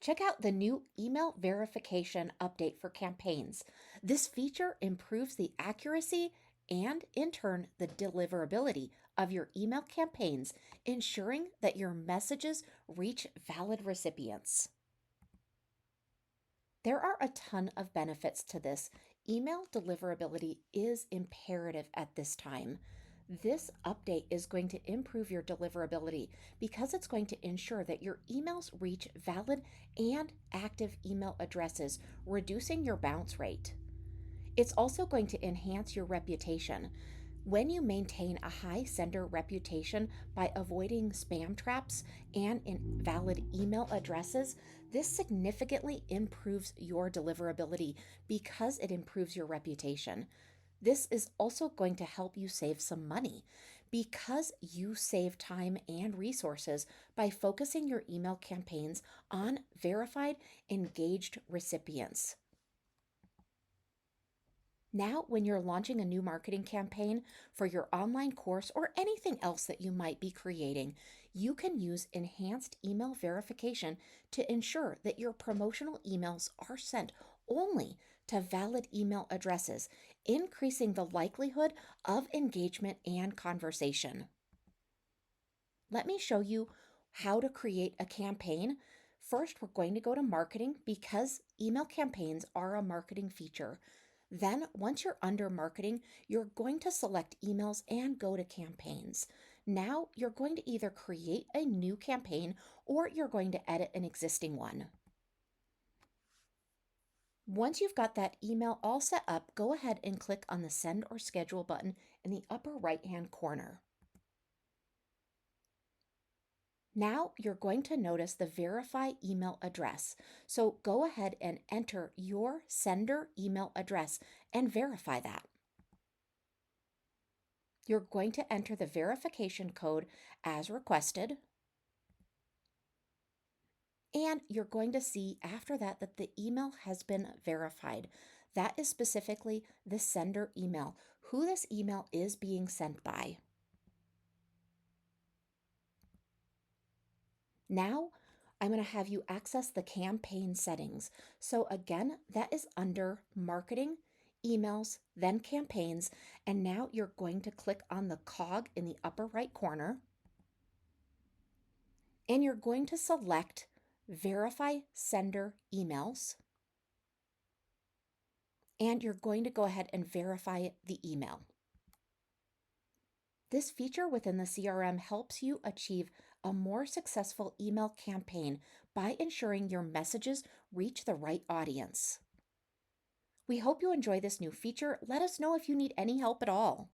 Check out the new email verification update for campaigns. This feature improves the accuracy and, in turn, the deliverability of your email campaigns, ensuring that your messages reach valid recipients. There are a ton of benefits to this. Email deliverability is imperative at this time. This update is going to improve your deliverability because it's going to ensure that your emails reach valid and active email addresses, reducing your bounce rate. It's also going to enhance your reputation. When you maintain a high sender reputation by avoiding spam traps and invalid email addresses, this significantly improves your deliverability because it improves your reputation. This is also going to help you save some money because you save time and resources by focusing your email campaigns on verified, engaged recipients. Now, when you're launching a new marketing campaign for your online course or anything else that you might be creating, you can use enhanced email verification to ensure that your promotional emails are sent only to valid email addresses, increasing the likelihood of engagement and conversation. Let me show you how to create a campaign. First, we're going to go to marketing because email campaigns are a marketing feature. Then, once you're under marketing, you're going to select emails and go to campaigns. Now, you're going to either create a new campaign or you're going to edit an existing one. Once you've got that email all set up, go ahead and click on the Send or Schedule button in the upper right-hand corner. Now you're going to notice the verify email address. So go ahead and enter your sender email address and verify that. You're going to enter the verification code as requested. And you're going to see after that that the email has been verified. That is specifically the sender email, who this email is being sent by. Now, I'm going to have you access the campaign settings. So again, that is under marketing, emails, then campaigns. And now you're going to click on the cog in the upper right corner. And you're going to select verify sender emails. And you're going to go ahead and verify the email. This feature within the CRM helps you achieve a more successful email campaign by ensuring your messages reach the right audience. We hope you enjoy this new feature. Let us know if you need any help at all.